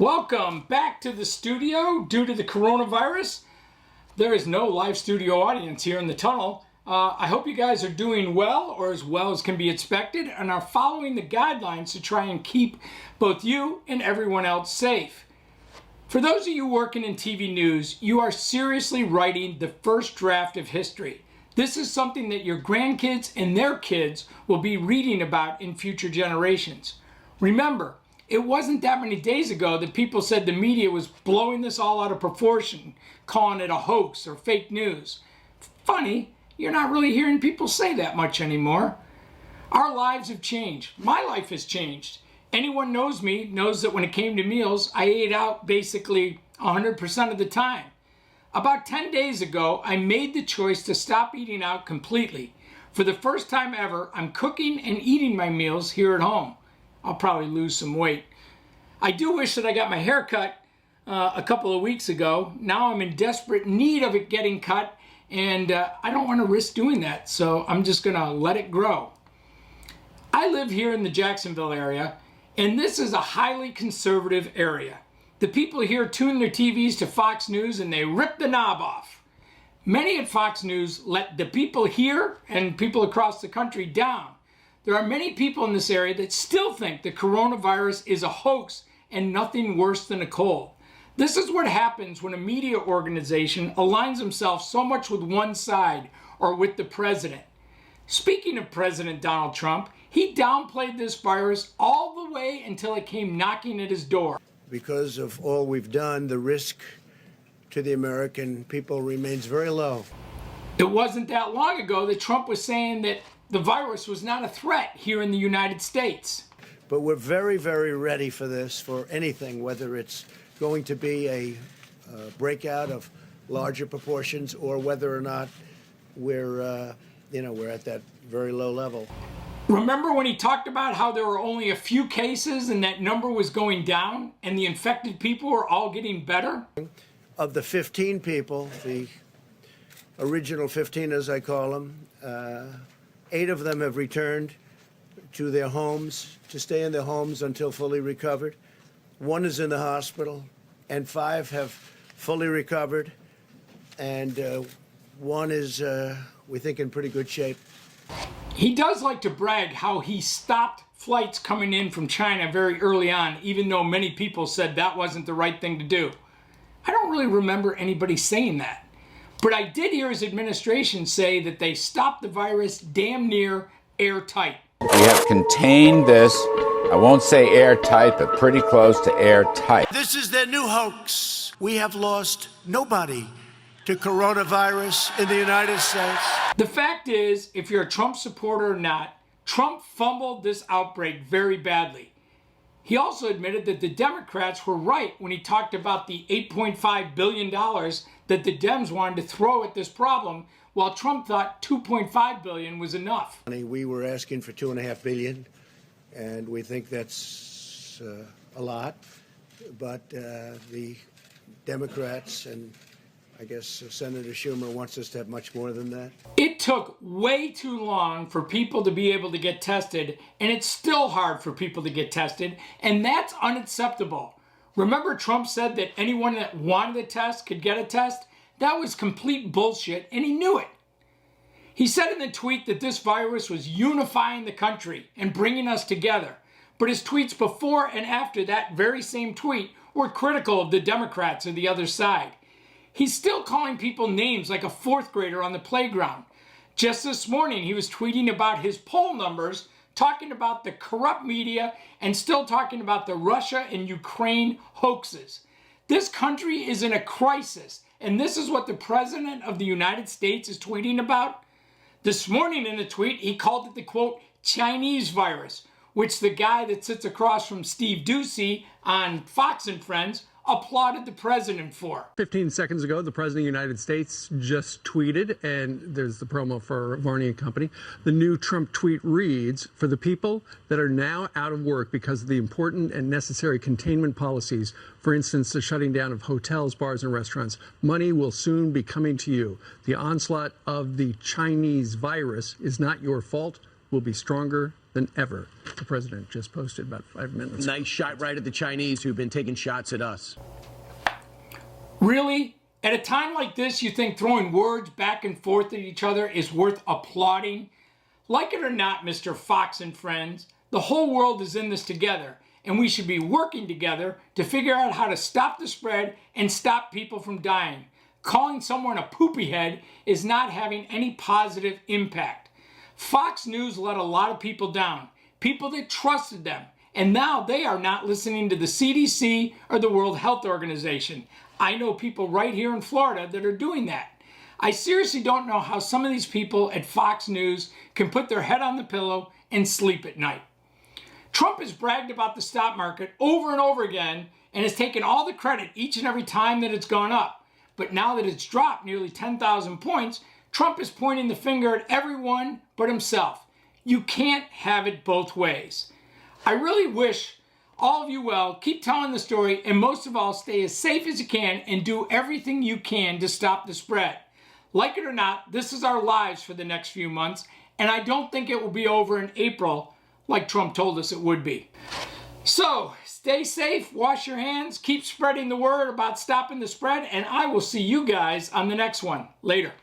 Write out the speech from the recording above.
Welcome back to the studio. Due to the coronavirus, there is no live studio audience here in the tunnel. I hope you guys are doing well, or as well as can be expected, and are following the guidelines to try and keep both you and everyone else safe. For those of you working in TV news, you are seriously writing the first draft of history. This is something that your grandkids and their kids will be reading about in future generations. Remember, it wasn't that many days ago that people said the media was blowing this all out of proportion, calling it a hoax or fake news. Funny, you're not really hearing people say that much anymore. Our lives have changed. My life has changed. Anyone knows me knows that when it came to meals, I ate out basically 100% of the time. About 10 days ago, I made the choice to stop eating out completely. For the first time ever, I'm cooking and eating my meals here at home. I'll probably lose some weight. I do wish that I got my hair cut a couple of weeks ago. Now I'm in desperate need of it getting cut, and I don't want to risk doing that, so I'm just going to let it grow. I live here in the Jacksonville area, and this is a highly conservative area. The people here tune their TVs to Fox News and they rip the knob off. Many at Fox News let the people here and people across the country down. There are many people in this area that still think the coronavirus is a hoax and nothing worse than a cold. This is what happens when a media organization aligns themselves so much with one side or with the president. Speaking of President Donald Trump, he downplayed this virus all the way until it came knocking at his door. Because of all we've done, the risk to the American people remains very low. It wasn't that long ago that Trump was saying that the virus was not a threat here in the United States. But we're very, very ready for this, for anything, whether it's going to be a breakout of larger proportions or whether or not we're at that very low level. Remember when he talked about how there were only a few cases and that number was going down and the infected people were all getting better? Of the 15 people, the original 15 as I call them, 8 of them have returned to their homes, to stay in their homes until fully recovered. 1 is in the hospital, and 5 have fully recovered, and 1 is, we think, in pretty good shape. He does like to brag how he stopped flights coming in from China very early on, even though many people said that wasn't the right thing to do. I don't really remember anybody saying that. But I did hear his administration say that they stopped the virus damn near airtight. We have contained this, I won't say airtight, but pretty close to airtight. This is their new hoax. We have lost nobody to coronavirus in the United States. The fact is, if you're a Trump supporter or not, Trump fumbled this outbreak very badly. He also admitted that the Democrats were right when he talked about the $8.5 billion that the Dems wanted to throw at this problem, while Trump thought $2.5 billion was enough. We were asking for $2.5 billion, and we think that's a lot. But the Democrats and I guess Senator Schumer wants us to have much more than that. It took way too long for people to be able to get tested, and it's still hard for people to get tested, and that's unacceptable. Remember Trump said that anyone that wanted a test could get a test? That was complete bullshit, and he knew it. He said in the tweet that this virus was unifying the country and bringing us together, but his tweets before and after that very same tweet were critical of the Democrats or the other side. He's still calling people names like a 4th grader on the playground. Just this morning, he was tweeting about his poll numbers, talking about the corrupt media, and still talking about the Russia and Ukraine hoaxes. This country is in a crisis, and this is what the President of the United States is tweeting about. This morning in a tweet, he called it the, quote, Chinese virus, which the guy that sits across from Steve Doocy on Fox and Friends applauded the president for. 15 seconds ago, the president of the United States just tweeted, and there's the promo for Varney and Company. The new Trump tweet reads, for the people that are now out of work because of the important and necessary containment policies, for instance, the shutting down of hotels, bars, and restaurants, money will soon be coming to you. The onslaught of the Chinese virus is not your fault will be stronger than ever. The president just posted about 5 minutes ago. Nice shot right at the Chinese who've been taking shots at us. Really? At a time like this, you think throwing words back and forth at each other is worth applauding? Like it or not, Mr. Fox and friends, the whole world is in this together, and we should be working together to figure out how to stop the spread and stop people from dying. Calling someone a poopy head is not having any positive impact. Fox News let a lot of people down, people that trusted them, and now they are not listening to the CDC or the World Health Organization. I know people right here in Florida that are doing that. I seriously don't know how some of these people at Fox News can put their head on the pillow and sleep at night. Trump has bragged about the stock market over and over again and has taken all the credit each and every time that it's gone up. But now that it's dropped nearly 10,000 points, Trump is pointing the finger at everyone but himself. You can't have it both ways. I really wish all of you well, keep telling the story, and most of all, stay as safe as you can and do everything you can to stop the spread. Like it or not, this is our lives for the next few months, and I don't think it will be over in April like Trump told us it would be. So, stay safe, wash your hands, keep spreading the word about stopping the spread, and I will see you guys on the next one. Later.